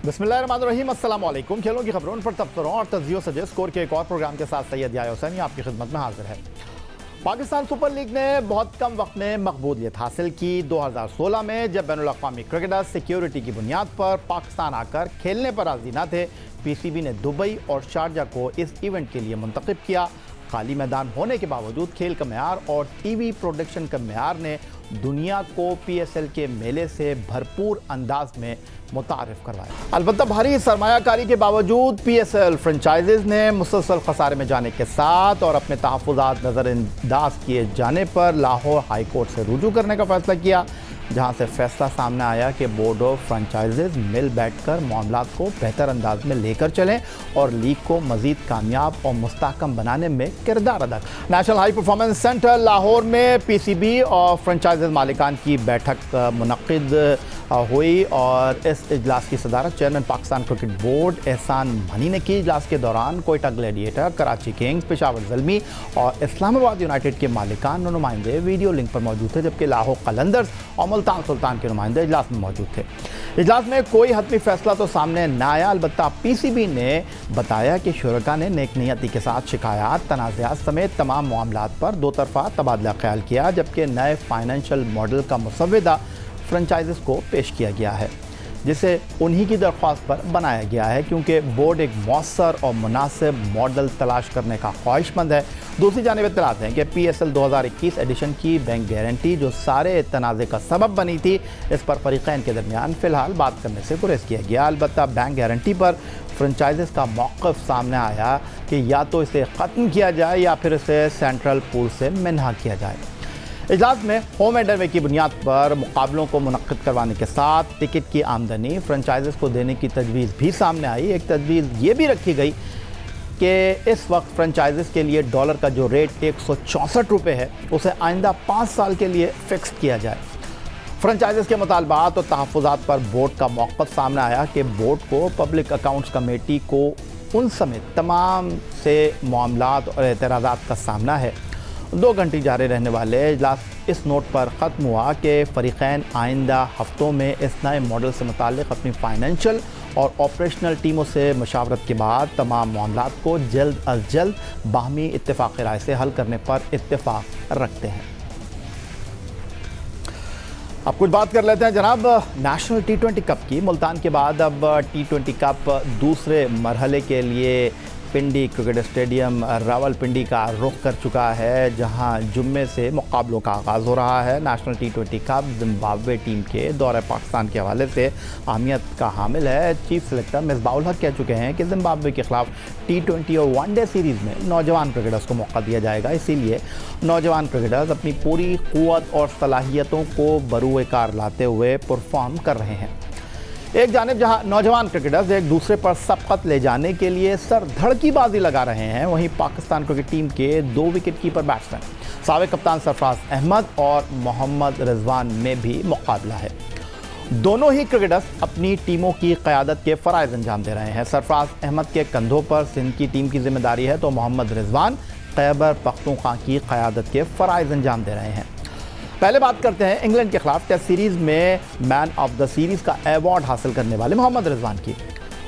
बिस्मिल्लाहिर्रहमानिर्रहीम, अस्सलाम वालेकुम। खेलों की खबरों पर तबसरों और तज्जियों से स्कोर के एक और प्रोग्राम के साथ सैयद याह्या हुसैनी आपकी खिदमत में हाजिर है। पाकिस्तान सुपर लीग ने बहुत कम वक्त में मकबूलियत हासिल की। 2016 में जब बैनुल अक़वामी क्रिकेटर्स सिक्योरिटी की बुनियाद पर पाकिस्तान आकर खेलने पर राजी न थे, PCB ने दुबई और शारजा को इस इवेंट के लिए मुंतखब किया। खाली मैदान होने के बावजूद खेल का मेयार और TV प्रोडक्शन का मेयार ने दुनिया को PSL के मेले से भरपूर अंदाज में मुतारिफ करवाया। अलबत्ता भारी सरमायाकारी के बावजूद PSL फ्रेंचाइजीज ने मुसलसल खसारे में जाने के साथ और अपने तहफ़्फ़ुज़ात नज़रअंदाज किए जाने पर लाहौर हाई कोर्ट से रुजू करने का फैसला किया, जहां से फैसला सामने आया कि बोर्ड ऑफ फ्रेंचाइजीज मिल बैठकर मामलात को बेहतर अंदाज में लेकर चलें और लीग को मज़ीद कामयाब और मुस्तहकम बनाने में किरदार अदा करें। National high performance centre Lahore में PCB और फ्रेंचाइजीज मालिकान की बैठक मुनक़िद हुई और इस इजलास की सदारत चेयरमैन पाकिस्तान क्रिकेट बोर्ड एहसान मनी ने की। इजलास के दौरान कोयटा ग्लैडिएटर, कराची किंग्स, पेशावर ज़ल्मी और इस्लामाबाद यूनाइटेड के मालिकान और नुमाइंदे वीडियो लिंक पर मौजूद थे, जबकि लाहौर कलंदर्स और मुल्तान सुल्तान के नुमाइंदे इजलास में मौजूद थे। इजलास में कोई हतमी फैसला तो सामने न आया, अलबत्ता PCB ने बताया कि शुरका ने नेक नियति के साथ शिकायत, तनाज़ात समेत तमाम मामलात पर दो तरफ़ा तबादला ख्याल किया, जबकि नए फाइनेंशियल मॉडल का मुसव्वदा फ्रेंचाइजीज को पेश किया गया है, जिसे उन्हीं की दरख्वास्त पर बनाया गया है, क्योंकि बोर्ड एक मौसर और मुनासिब मॉडल तलाश करने का ख्वाहिशमंद है। दूसरी जानिब इत्तलात हैं कि PSL 2021 एडिशन की बैंक गारंटी जो सारे तनाज़े का सबब बनी थी, इस पर फरीक़ैन के दरमियान फ़िलहाल बात करने से गुरेज किया गया। अलबत्ता बैंक गारंटी पर फ्रेंचाइजीज का मौक़िफ़ सामने आया कि या तो इसे ख़त्म किया जाए या फिर इसे सेंट्रल पूल से मिन्हा किया जाए। इजलास में होम एंड अवे की बुनियाद पर मुकाबलों को मुनक़्क़िद करवाने के साथ टिकट की आमदनी फ्रेंचाइजीज़ को देने की तजवीज़ भी सामने आई। एक तजवीज़ ये भी रखी गई कि इस वक्त फ्रेंचाइजीज़ के लिए डॉलर का जो रेट 164 रुपये है, उसे आइंदा 5 साल के लिए फ़िक्स किया जाए। फ्रेंचाइजीज़ के मुतालबात और तहफ़्फ़ुज़ात पर बोर्ड का मौक़िफ़ सामने आया कि बोर्ड को पब्लिक अकाउंट्स कमेटी को उन समेत तमाम से मामलात और एतराज़ात का सामना है। 2 घंटे जारी रहने वाले इजलास इस नोट पर ख़त्म हुआ कि फ़रीक़ैन आइंदा हफ्तों में इस नए मॉडल से मुताल्लिक़ अपनी फ़ाइनेंशियल और ऑपरेशनल टीमों से मशावरत के बाद तमाम मामलात को जल्द अज जल्द बाहमी इत्तेफ़ाक़ राय से हल करने पर इत्तेफ़ाक़ रखते हैं। अब कुछ बात कर लेते हैं जनाब नेशनल T20 कप की। मुल्तान के बाद अब T20 कप दूसरे मरहले के लिए पिंडी क्रिकेट स्टेडियम रावलपिंडी का रुख कर चुका है, जहां जुम्मे से मुकाबलों का आगाज़ हो रहा है। National T20 cup Zimbabwe team के दौरे पाकिस्तान के हवाले से अहमियत का हामिल है। चीफ सेलेक्टर मिसबाउल हक कह चुके हैं कि जिम्बाब्वे के खिलाफ T20 और वनडे सीरीज़ में नौजवान क्रिकेटर्स को मौका दिया जाएगा, इसीलिए नौजवान क्रिकेटर्स अपनी पूरी क़ुव्वत और सलाहियतों को बरूए कार लाते हुए परफॉर्म कर रहे हैं। एक जानिब जहां नौजवान क्रिकेटर्स एक दूसरे पर सबकत ले जाने के लिए सर धड़ की बाजी लगा रहे हैं, वहीं पाकिस्तान क्रिकेट टीम के 2 विकेट कीपर बैट्समैन साबिक कप्तान सरफराज अहमद और मोहम्मद रिजवान में भी मुकाबला है। दोनों ही क्रिकेटर्स अपनी टीमों की क़यादत के फ़राइज़ अंजाम दे रहे हैं। सरफराज अहमद के कंधों पर सिंध की टीम की जिम्मेदारी है, तो मोहम्मद रिजवान खैबर पख्तूनख्वा की क़यादत के फ़राइज़ अंजाम दे रहे हैं। पहले बात करते हैं इंग्लैंड के खिलाफ टेस्ट सीरीज़ में मैन ऑफ द सीरीज़ का अवार्ड हासिल करने वाले मोहम्मद रिजवान की।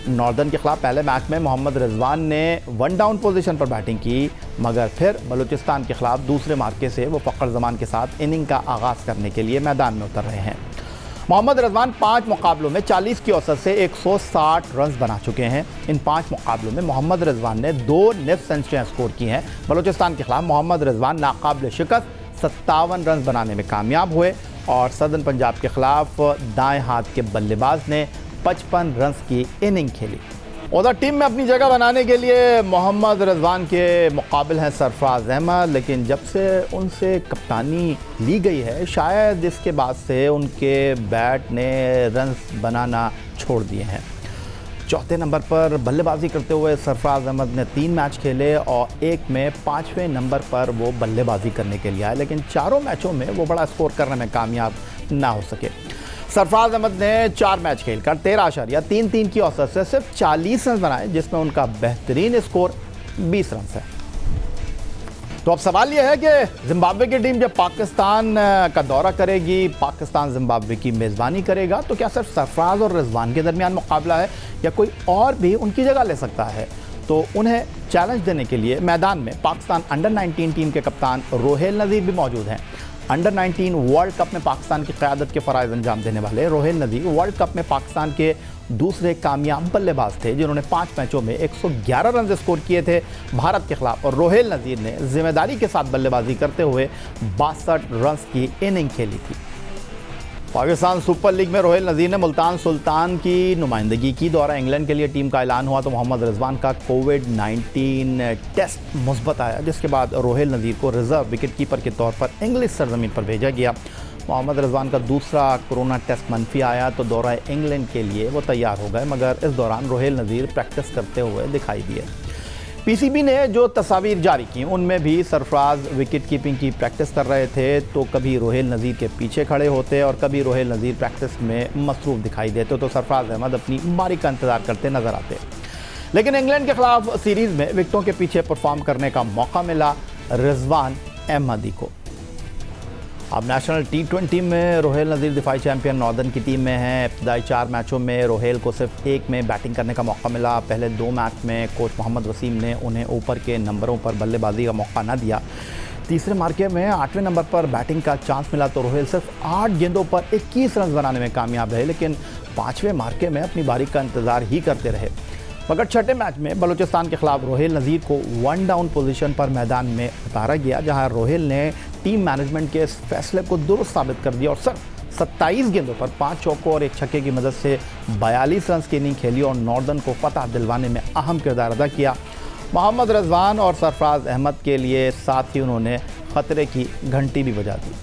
नॉर्दर्न के खिलाफ पहले मैच में मोहम्मद रिजवान ने 1 डाउन पोजीशन पर बैटिंग की, मगर फिर बलूचिस्तान के खिलाफ दूसरे मार्के से वो फ़खर जमान के साथ इनिंग का आगाज़ करने के लिए मैदान में उतर रहे हैं। मोहम्मद रिजवान 5 मुकाबलों में 40 की औसत से 160 रन बना चुके हैं। इन 5 मुकाबलों में मोहम्मद रिजवान ने 2 निफ सेंचुरियाँ स्कोर की हैं। बलूचिस्तान के खिलाफ मोहम्मद रिजवान नाकाबिल शिकस्त 57 रन बनाने में कामयाब हुए और सदर्न पंजाब के खिलाफ दाएं हाथ के बल्लेबाज ने 55 रन की इनिंग खेली। उधर टीम में अपनी जगह बनाने के लिए मोहम्मद रिजवान के मुकाबिल हैं सरफराज अहमद, लेकिन जब से उनसे कप्तानी ली गई है, शायद इसके बाद से उनके बैट ने रन बनाना छोड़ दिए हैं। चौथे नंबर पर बल्लेबाजी करते हुए सरफराज अहमद ने 3 मैच खेले और एक में 5वें नंबर पर वो बल्लेबाजी करने के लिए आए, लेकिन चारों मैचों में वो बड़ा स्कोर करने में कामयाब ना हो सके। सरफराज अहमद ने 4 मैच खेलकर 13.33 की औसत से सिर्फ 40 रन बनाए, जिसमें उनका बेहतरीन स्कोर 20 रन है। तो अब सवाल यह है कि जिम्बाब्वे की टीम जब पाकिस्तान का दौरा करेगी, पाकिस्तान जिम्बाब्वे की मेज़बानी करेगा, तो क्या सिर्फ सरफराज और रिजवान के दरमियान मुकाबला है या कोई और भी उनकी जगह ले सकता है? तो उन्हें चैलेंज देने के लिए मैदान में पाकिस्तान अंडर 19 टीम के कप्तान रोहेल नज़ीर भी मौजूद हैं। अंडर 19 वर्ल्ड कप में पाकिस्तान की क़यादत के फ़राइज़ अंजाम देने वाले रोहेल नज़ीर वर्ल्ड कप में पाकिस्तान के दूसरे कामयाब बल्लेबाज थे, जिन्होंने 5 मैचों में 111 रन स्कोर किए थे भारत के खिलाफ। और रोहेल नज़ीर ने जिम्मेदारी के साथ बल्लेबाजी करते हुए 62 रन की इनिंग खेली थी। पाकिस्तान सुपर लीग में रोहेल नज़ीर ने मुल्तान सुल्तान की नुमाइंदगी की। दौरा इंग्लैंड के लिए टीम का ऐलान हुआ तो मोहम्मद रिजवान का कोविड-19 टेस्ट मुस्बत आया, जिसके बाद रोहेल नज़ीर को रिजर्व विकेट कीपर के तौर पर इंग्लिश सरजमीन पर भेजा गया। मोहम्मद रिजवान का दूसरा कोरोना टेस्ट मनफी आया तो दौरा इंग्लैंड के लिए वो तैयार हो गए, मगर इस दौरान रोहेल नज़ीर प्रैक्टिस करते हुए दिखाई दिए। पीसीबी ने जो तस्वीर जारी की उनमें भी सरफराज विकेट कीपिंग की प्रैक्टिस कर रहे थे, तो कभी रोहेल नज़ीर के पीछे खड़े होते और कभी रोहेल नज़ीर प्रैक्टिस में मसरूफ़ दिखाई देते, तो सरफराज अहमद अपनी बारी का इंतज़ार करते नज़र आते। लेकिन इंग्लैंड के खिलाफ सीरीज़ में विकेटों के पीछे परफॉर्म करने का मौका मिला रिजवान अहमदी को। अब नेशनल T20 में रोहेल नज़ीर दिफाई चैंपियन नॉर्दर्न की टीम में हैं। इब्तदाई 4 मैचों में रोहेल को सिर्फ 1 में बैटिंग करने का मौका मिला। पहले 2 मैच में कोच मोहम्मद वसीम ने उन्हें ऊपर के नंबरों पर बल्लेबाजी का मौका न दिया। तीसरे मार्के में 8वें नंबर पर बैटिंग का चांस मिला तो रोहेल सिर्फ 8 गेंदों पर 21 रन बनाने में कामयाब रहे, लेकिन 5वें मार्के में अपनी बारी का इंतज़ार ही करते रहे। मगर छठे मैच में बलूचिस्तान के खिलाफ रोहेल नज़ीर को 1 डाउन पोजीशन पर मैदान में उतारा गया, जहां रोहेल ने टीम मैनेजमेंट के इस फैसले को दुरुस्त साबित कर दिया और सिर्फ 27 गेंदों पर 5 चौकों और 1 छक्के की मदद से 42 रन की इनिंग खेली और नॉर्दर्न को फतह दिलवाने में अहम किरदार अदा किया। मोहम्मद रिजवान और सरफराज अहमद के लिए साथ ही उन्होंने खतरे की घंटी भी बजा दी।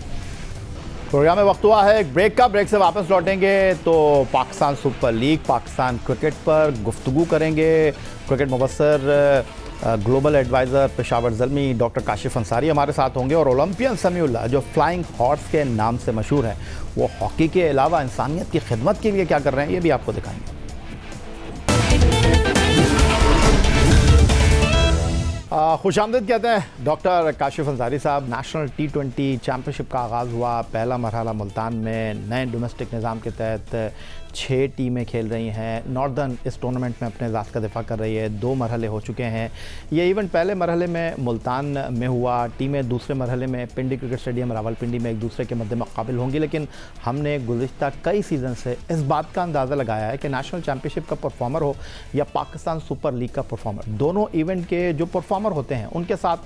प्रोग्राम में वक्त हुआ है एक ब्रेक का। ब्रेक से वापस लौटेंगे तो Pakistan super league, Pakistan cricket पर गुफ्तगू करेंगे। क्रिकेट मुबस्सर global adviser Peshawar Zalmi doctor Kashif Ansari हमारे साथ होंगे और ओलंपियन समीउल्लाह जो फ्लाइंग हॉर्स के नाम से मशहूर हैं, वो हॉकी के अलावा इंसानियत की खिदमत के लिए क्या कर रहे हैं ये भी आपको दिखाएंगे। खुशामदीद कहते हैं डॉक्टर काशिफ अंसारी साहब। नेशनल T20 चैम्पियनशिप का आगाज़ हुआ। पहला मरहला मुल्तान में नए डोमेस्टिक निज़ाम के तहत 6 टीमें खेल रही हैं। नॉर्दर्न इस टूर्नामेंट में अपने ज़ात का दिफा कर रही है। 2 मरहले हो चुके हैं। ये इवेंट पहले मरहले में मुल्तान में हुआ। टीमें दूसरे मरहले में पिंडी क्रिकेट स्टेडियम रावलपिंडी में एक दूसरे के मद्दे मुकाबिल होंगी। लेकिन हमने गुज़िश्ता कई सीज़न से इस बात का अंदाज़ा लगाया है कि नेशनल चैम्पियनशिप का परफॉर्मर हो या पाकिस्तान सुपर लीग का परफॉर्मर, दोनों इवेंट के जो परफॉर्मर होते हैं उनके साथ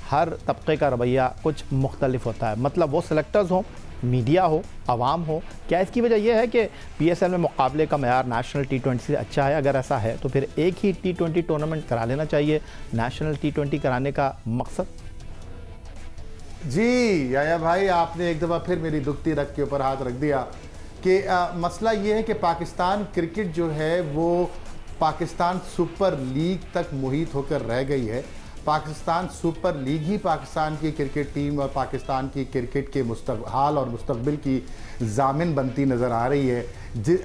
हर तबके का रवैया कुछ मुख्तलिफ होता है। मतलब वो सेलेक्टर्स हों, मीडिया हो, आवाम हो। क्या इसकी वजह यह है कि PSL में मुकाबले का मयार नेशनल T20 से अच्छा है? अगर ऐसा है तो फिर एक ही T20 टूर्नामेंट करा लेना चाहिए। नेशनल T20 कराने का मकसद? जी याया भाई, आपने एक दफ़ा फिर मेरी दुखती रग के ऊपर हाथ रख दिया कि मसला ये है कि पाकिस्तान क्रिकेट जो है वो पाकिस्तान सुपर लीग तक मुहित होकर रह गई है। पाकिस्तान सुपर लीग ही पाकिस्तान की क्रिकेट टीम और पाकिस्तान की क्रिकेट के हाल और मुस्तकबिल की जामिन बनती नज़र आ रही है।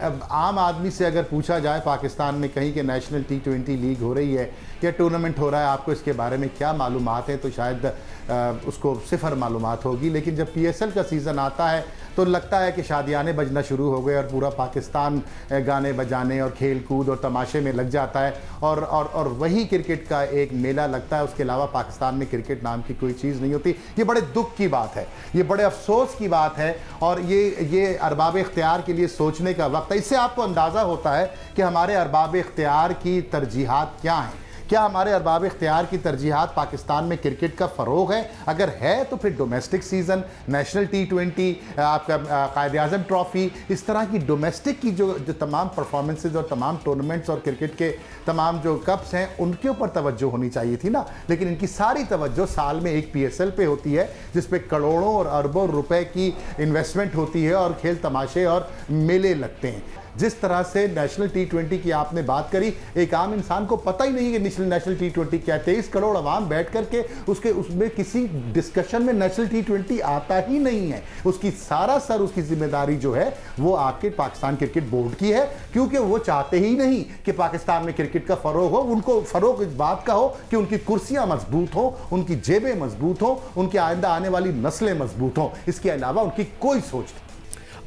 अब आम आदमी से अगर पूछा जाए पाकिस्तान में कहीं कि नेशनल T20 लीग हो रही है या टूर्नामेंट हो रहा है, आपको इसके बारे में क्या मालूमात है, तो शायद उसको सिफर मालूमात होगी। लेकिन जब PSL का सीज़न आता है तो लगता है कि शादियाने बजना शुरू हो गए और पूरा पाकिस्तान गाने बजाने और खेल कूद और तमाशे में लग जाता है और वही क्रिकेट का एक मेला लगता है। उसके अलावा पाकिस्तान में क्रिकेट नाम की कोई चीज़ नहीं होती। ये बड़े दुख की बात है, ये बड़े अफसोस की बात है और ये अरबाब इख्तियार के लिए सोचने का वक्त है। इससे आपको अंदाज़ा होता है कि हमारे अरबाब इख्तियार की तरजीहात क्या हैं। क्या हमारे अरबाब इख्तियार की तरजीहात पाकिस्तान में क्रिकेट का फ़रोग़ है? अगर है तो फिर डोमेस्टिक सीज़न, नेशनल T20, आपका कायद-ए-आज़म ट्रॉफ़ी, इस तरह की डोमेस्टिक की जो तमाम परफॉर्मेंसेज और तमाम टूर्नामेंट्स और क्रिकेट के तमाम जो कप्स हैं उनके ऊपर तवज्जो होनी चाहिए थी ना। लेकिन इनकी सारी तवज्जो साल में एक PSL पे होती है जिस पे करोड़ों और अरबों रुपए की इन्वेस्टमेंट होती है और खेल तमाशे और मेले लगते हैं। जिस तरह से नेशनल T20 की आपने बात करी, एक आम इंसान को पता ही नहीं है कि नेशनल T20 क्या है। 23 करोड़ अवाम बैठ करके उसमें किसी डिस्कशन में नेशनल T20 आता ही नहीं है। उसकी उसकी जिम्मेदारी जो है वो आपके पाकिस्तान क्रिकेट बोर्ड की है, क्योंकि वो चाहते ही नहीं कि पाकिस्तान में क्रिकेट का फरोग हो। उनको फरोग इस बात का हो कि उनकी कुर्सियां मजबूत हो, उनकी जेबें मजबूत हो, उनकी आइंदा आने वाली नस्लें मजबूत हो। इसके अलावा उनकी कोई सोच नहीं।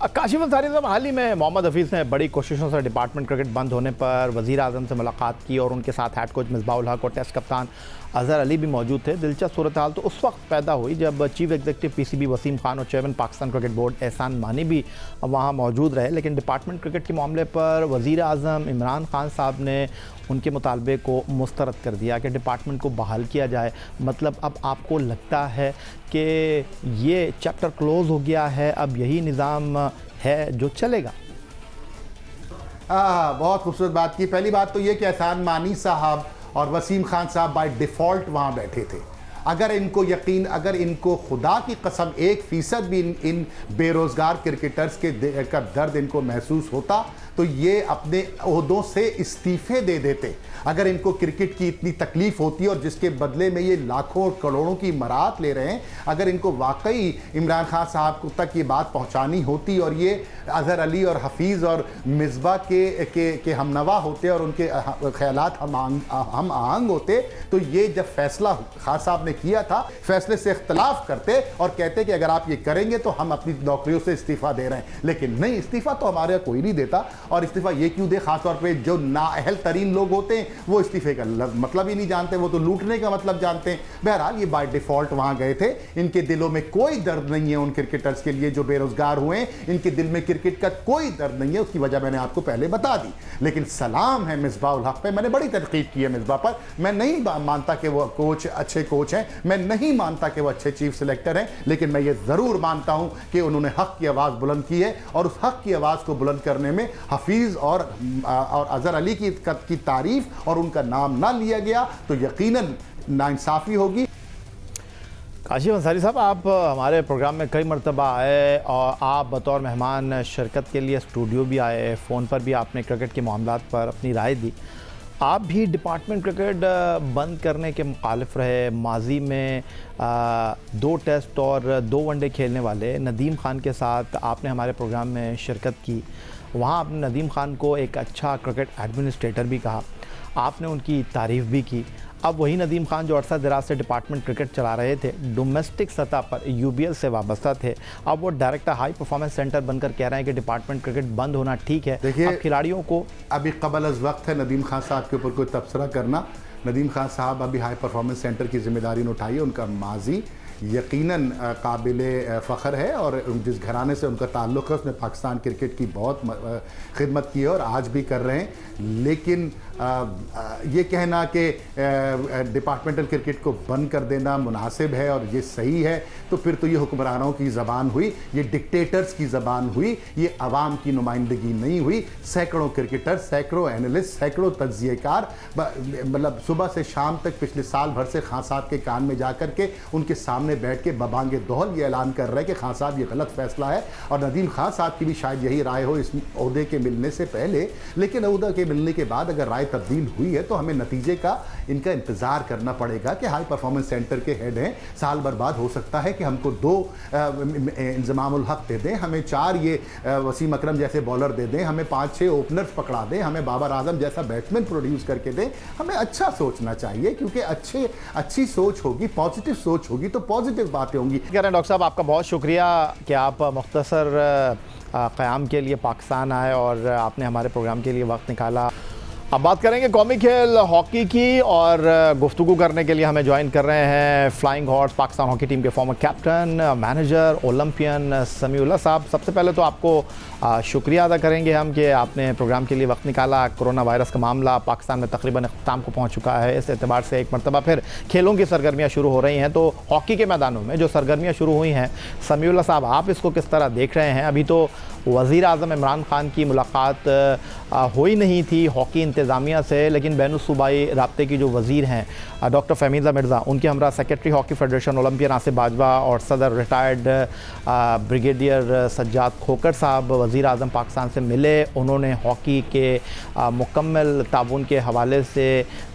काशिफ अंसारी साहब, हाल ही में मोहम्मद हफीज़ ने बड़ी कोशिशों से डिपार्टमेंट क्रिकेट बंद होने पर वज़ीर आज़म से मुलाकात की और उनके साथ हेड कोच मिसबाहुल हक और टेस्ट कप्तान अज़हर अली भी मौजूद थे। दिलचस्प सूरत हाल तो उस वक्त पैदा हुई जब chief executive PCB Wasim Khan और चेयरमैन पाकिस्तान क्रिकेट बोर्ड एहसान मानी भी वहाँ मौजूद रहे, लेकिन डिपार्टमेंट क्रिकेट के मामले पर वज़ीर आज़म इमरान खान साहब ने उनके मुतालबे को मुस्तरद कर दिया कि डिपार्टमेंट को बहाल किया जाए। मतलब अब आपको लगता है कि ये चैप्टर क्लोज़ हो गया है, अब यही निज़ाम है जो चलेगा? बहुत खूबसूरत बात की। पहली बात तो ये कि एहसान मानी साहब और वसीम खान साहब बाय डिफ़ॉल्ट वहाँ बैठे थे। अगर इनको खुदा की कसम 1% भी इन बेरोज़गार क्रिकेटर्स का दर्द इनको महसूस होता तो ये अपने ओहदों से इस्तीफ़े दे देते। अगर इनको क्रिकेट की इतनी तकलीफ़ होती है और जिसके बदले में ये लाखों और करोड़ों की मराहत ले रहे हैं, अगर इनको वाकई इमरान खान साहब को तक ये बात पहुंचानी होती और ये अज़हर अली और हफीज़ और मिसबा के हमनवा होते और उनके ख्यालात हम आहंग होते, तो ये जब फैसला खान साहब ने किया था, फैसले से इख्तलाफ करते और कहते कि अगर आप ये करेंगे तो हम अपनी नौकरियों से इस्तीफ़ा दे रहे हैं। लेकिन नहीं, इस्तीफ़ा तो हमारे कोई नहीं देता। और इस्तीफ़ा ये क्यों दे? खासतौर पे जो नाअहल तरीन लोग होते हैं वो इस्तीफ़े का मतलब ही नहीं जानते, वो तो लूटने का मतलब जानते हैं। बहरहाल ये बाय डिफ़ॉल्ट वहाँ गए थे। इनके दिलों में कोई दर्द नहीं है उन क्रिकेटर्स के लिए जो बेरोज़गार हुए हैं। इनके दिल में क्रिकेट का कोई दर्द नहीं है, उसकी वजह मैंने आपको पहले बता दी। लेकिन सलाम है मिसबाहुल हक पे, मैंने बड़ी तनकीद की है मिसबा पर। मैं नहीं मानता कि वो अच्छे कोच हैं, मैं नहीं मानता कि वो अच्छे चीफ सिलेक्टर हैं, लेकिन मैं ये ज़रूर मानता हूँ कि उन्होंने हक़ की आवाज़ बुलंद की है और उस हक़ की आवाज़ को बुलंद करने में हफीज़ और अज़हर अली की तारीफ और उनका नाम ना लिया गया तो यकीनन नाइंसाफ़ी होगी। काशिफ अंसारी साहब, आप हमारे प्रोग्राम में कई मरतबा आए और आप बतौर मेहमान शिरकत के लिए स्टूडियो भी आए, फ़ोन पर भी आपने क्रिकेट के मामलात पर अपनी राय दी। आप भी डिपार्टमेंट क्रिकेट बंद करने के मुखालिफ रहे। माजी में 2 टेस्ट और 2 वनडे खेलने वाले नदीम खान के साथ आपने हमारे प्रोग्राम में शिरकत की। वहाँ आपने नदीम खान को एक अच्छा क्रिकेट एडमिनिस्ट्रेटर भी कहा, आपने उनकी तारीफ़ भी की। अब वही नदीम खान जो अरसा दराज से डिपार्टमेंट क्रिकेट चला रहे थे, डोमेस्टिक सतह पर UBL से वाबस्ता थे, अब वो डायरेक्टर हाई परफॉर्मेंस सेंटर बनकर कह रहे हैं कि डिपार्टमेंट क्रिकेट बंद होना ठीक है। देखिए, अब खिलाड़ियों को अभी कबल अज़ वक्त है नदीम खान साहब के ऊपर कोई तबसरा करना। नदीम खान साहब अभी हाई परफॉर्मेंस सेंटर की जिम्मेदारी उठाई है। उनका माजी यकीनन काबिल फ़ख्र है और जिस घराने से उनका ताल्लुक़ है उसने पाकिस्तान क्रिकेट की बहुत खिदमत की है और आज भी कर रहे हैं। लेकिन ये कहना कि डिपार्टमेंटल क्रिकेट को बंद कर देना मुनासिब है और ये सही है, तो फिर तो ये हुक्मरानों की ज़बान हुई, ये डिक्टेटर्स की ज़बान हुई, ये अवाम की नुमाइंदगी नहीं हुई। सैकड़ों क्रिकेटर, सैकड़ों एनालिस्ट, सैकड़ों तज्ज़ियेकार मतलब सुबह से शाम तक पिछले साल भर से खान साहब के कान में जा कर के उनके सामने बैठ के बबांगे दोहल ये ऐलान कर रहे हैं कि खान साहब ये गलत फैसला है। और नदीम खान साहब की भी शायद यही राय हो इस ओहदे के मिलने से पहले, लेकिन ओहदे के मिलने के बाद अगर राय तब्दील हुई है तो हमें नतीजे का इनका इंतज़ार करना पड़ेगा कि हाई परफॉर्मेंस सेंटर के हेड हैं, साल बर्बाद हो सकता है कि हमको 2 इंज़मामुल हक दे दें, हमें 4 ये वसीम अकरम जैसे बॉलर दे दें, हमें 5-6 ओपनर्स पकड़ा दें, हमें बाबर आजम जैसा बैट्समैन प्रोड्यूस करके दें। हमें अच्छा सोचना चाहिए, क्योंकि अच्छी सोच होगी, पॉजिटिव सोच होगी तो पॉजिटिव बातें होंगी। कह रहे हैं डॉक्टर साहब, आपका बहुत शुक्रिया कि आप मुख्तसर क़याम के लिए पाकिस्तान आए और आपने हमारे प्रोग्राम के लिए वक्त निकाला। अब बात करेंगे कौमी खेल हॉकी की और गुफ्तगू करने के लिए हमें ज्वाइन कर रहे हैं flying horse Pakistan hockey team के former captain, manager, olympian Samiullah साहब। सबसे पहले तो आपको शुक्रिया अदा करेंगे हम कि आपने प्रोग्राम के लिए वक्त निकाला। कोरोना वायरस का मामला पाकिस्तान में तकरीबन इख्तिताम को पहुँच चुका है, इस एतबार से एक मरतबा फिर खेलों की सरगर्मियाँ शुरू हो रही हैं। तो हॉकी के मैदानों में जो सरगर्मियाँ शुरू हुई हैं, समीउल्लाह साहब आप इसको किस तरह देख रहे हैं? अभी तो वज़ीर आज़म इमरान ख़ान की मुलाकात हो ही नहीं थी हॉकी इंतज़ामिया से, लेकिन बैनुल-सूबाई राब्ते की जो वज़ीर हैं डॉक्टर फ़हमीदा मिर्ज़ा, उनके हमरा secretary hockey federation Olympian Asif Bajwa और सदर रिटायर्ड ब्रिगेडियर सज्जाद खोकर साहब वज़ीर आज़म पाकिस्तान से मिले। उन्होंने हॉकी के मुकम्मल ताउन के हवाले से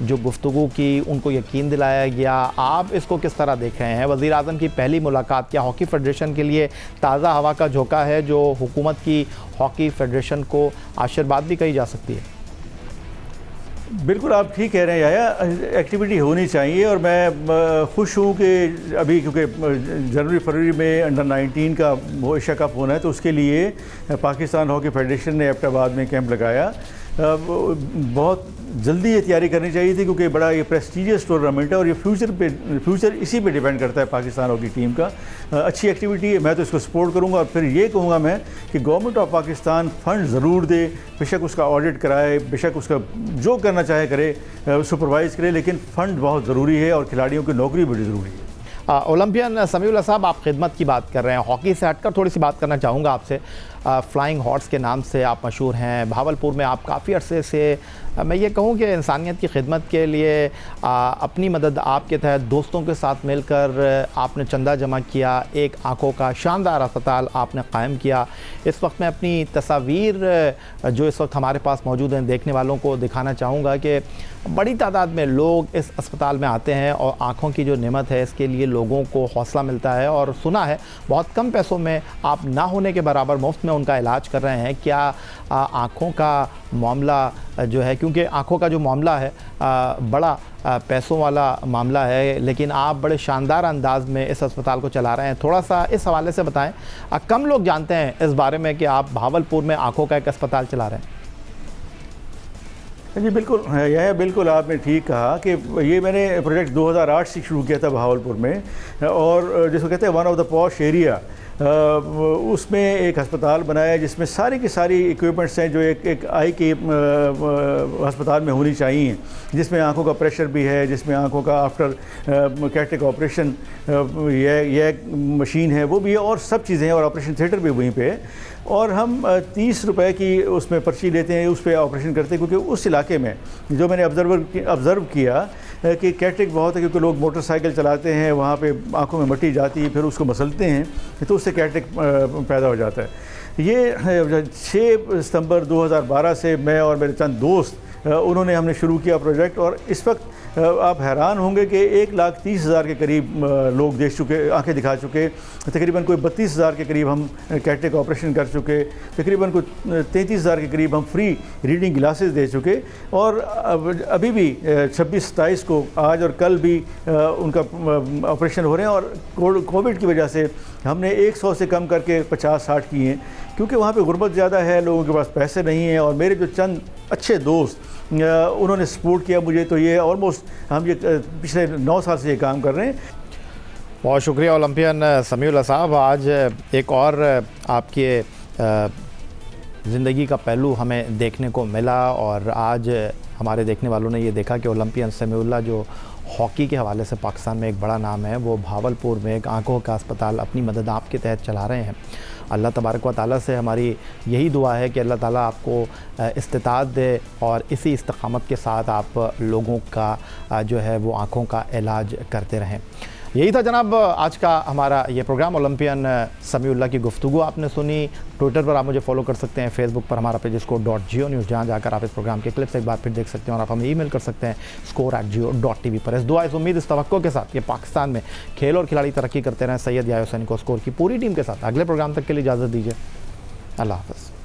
जो गुफ्तगू की, उनको यकीन दिलाया गया। आप इसको किस तरह देख रहे हैं? वज़ीर आज़म की पहली मुलाकात क्या हॉकी फेडरेशन के लिए ताज़ा हवा का झोंका है, जो हुकूमत की हॉकी फेडरेशन को आशीर्वाद भी कही जा सकती है? बिल्कुल आप ठीक कह रहे हैं याया, एक्टिविटी होनी चाहिए और मैं खुश हूँ कि अभी क्योंकि जनवरी फरवरी में अंडर 19 का वो एशिया कप होना है, तो उसके लिए पाकिस्तान हॉकी फेडरेशन ने एबटाबाद में कैंप लगाया। बहुत जल्दी ये तैयारी करनी चाहिए थी क्योंकि बड़ा ये प्रेस्टीजियस टूर्नामेंट है और ये फ्यूचर इसी पे डिपेंड करता है पाकिस्तान हॉकी टीम का। अच्छी एक्टिविटी है, मैं तो इसको सपोर्ट करूंगा और फिर ये कहूँगा मैं कि गवर्नमेंट ऑफ पाकिस्तान फ़ंड ज़रूर दे, बेशक उसका ऑडिट कराए, बेशक उसका जो करना चाहे करे, सुपरवाइज़ करे, लेकिन फ़ंड बहुत ज़रूरी है और खिलाड़ियों की नौकरी बड़ी ज़रूरी है। ओलंपियन समीउल्लाह साहब, आप खिदमत की बात कर रहे हैं, हॉकी से हटकर थोड़ी सी बात करना चाहूँगा आपसे। फ्लाइंग हॉर्स के नाम से आप मशहूर हैं, भावलपुर में आप काफ़ी अरसे से मैं ये कहूँ कि इंसानियत की खिदमत के लिए अपनी मदद आपके तहत दोस्तों के साथ मिलकर आपने चंदा जमा किया, एक आँखों का शानदार अस्पताल आपने कायम किया। इस वक्त मैं अपनी तस्वीर जो इस वक्त हमारे पास मौजूद हैं देखने वालों को दिखाना चाहूँगा कि बड़ी तादाद में लोग इस अस्पताल में आते हैं और आँखों की जो नेमत है इसके लिए लोगों को हौसला मिलता है, और सुना है बहुत कम पैसों में आप ना होने के बराबर मुफ्त में उनका इलाज कर रहे हैं। क्या आँखों का मामला जो है, क्योंकि आँखों का जो मामला है बड़ा पैसों वाला मामला है, लेकिन आप बड़े शानदार अंदाज में इस अस्पताल को चला रहे हैं, थोड़ा सा इस हवाले से बताएं। कम लोग जानते हैं इस बारे में कि आप भावलपुर में आँखों का एक अस्पताल चला रहे हैं। जी बिल्कुल, यह बिल्कुल आपने ठीक कहा कि ये मैंने प्रोजेक्ट 2008 से शुरू किया था भावलपुर में, और जिसको कहते हैं one of the posh area, उसमें एक अस्पताल बनाया जिसमें सारी की सारी इक्विपमेंट्स हैं जो एक आई के अस्पताल में होनी चाहिए, जिसमें आंखों का प्रेशर भी है, जिसमें आंखों का आफ्टर कैटरेक्ट ऑपरेशन यह मशीन है वो भी है, और सब चीज़ें हैं, और ऑपरेशन थिएटर भी वहीं पे है। और हम 30 रुपए की उसमें पर्ची लेते हैं, उस पर ऑपरेशन करते हैं, क्योंकि उस इलाके में जो मैंने ऑब्ज़र्व किया कि कैटरेक्ट बहुत है, क्योंकि लोग मोटरसाइकिल चलाते हैं, वहाँ पे आंखों में मट्टी जाती है, फिर उसको मसलते हैं, तो उससे कैटरेक्ट पैदा हो जाता है। ये 6 सितंबर 2012 से मैं और मेरे चंद दोस्त हमने शुरू किया प्रोजेक्ट, और इस वक्त आप हैरान होंगे कि 1,30,000 के करीब लोग देख चुके, आंखें दिखा चुके, तकरीबन कोई 32,000 के करीब हम कैटरेक्ट ऑपरेशन कर चुके, तकरीबन कोई 33,000 के करीब हम फ्री रीडिंग ग्लासेस दे चुके, और अभी भी 26-27 को आज और कल भी उनका ऑपरेशन हो रहे हैं। और कोविड की वजह से हमने 100 से कम करके 50-60 किए हैं, क्योंकि वहाँ पे गुर्बत ज़्यादा है, लोगों के पास पैसे नहीं हैं, और मेरे जो चंद अच्छे दोस्त उन्होंने सपोर्ट किया मुझे, तो ये ऑलमोस्ट हम ये पिछले 9 साल से ये काम कर रहे हैं। बहुत शुक्रिया ओलंपियन समीउल्लाह साहब। आज एक और आपके ज़िंदगी का पहलू हमें देखने को मिला, और आज हमारे देखने वालों ने ये देखा कि ओलंपियन समीउल्लाह जो हॉकी के हवाले से पाकिस्तान में एक बड़ा नाम है, वो भावलपुर में एक आँखों का अस्पताल अपनी मदद आपके तहत चला रहे हैं। अल्लाह तबारक व तआला से हमारी यही दुआ है कि अल्लाह ताला आपको इस्तिताअत दे और इसी इस्तकामत के साथ आप लोगों का जो है वो आँखों का इलाज करते रहें। यही था जनाब आज का हमारा ये प्रोग्राम। ओलंपियन समीउल्लाह की गुफ्तगू आपने सुनी। ट्विटर पर आप मुझे फॉलो कर सकते हैं, फेसबुक पर हमारा पेज score.geo न्यूज़, जहाँ जाकर आप इस प्रोग्राम के क्लिप्स एक बार फिर देख सकते हैं, और आप हमें ईमेल कर सकते हैं score@geo.tv पर। इस दुआ इस उम्मीद इस तवक्को के साथ कि पाकिस्तान में खेल और खिलाड़ी तरक्की करते रहें, सैयद याया हुसैन को स्कोर की पूरी टीम के साथ अगले प्रोग्राम तक के लिए इजाज़त दीजिए। अल्लाह हाफ़िज़।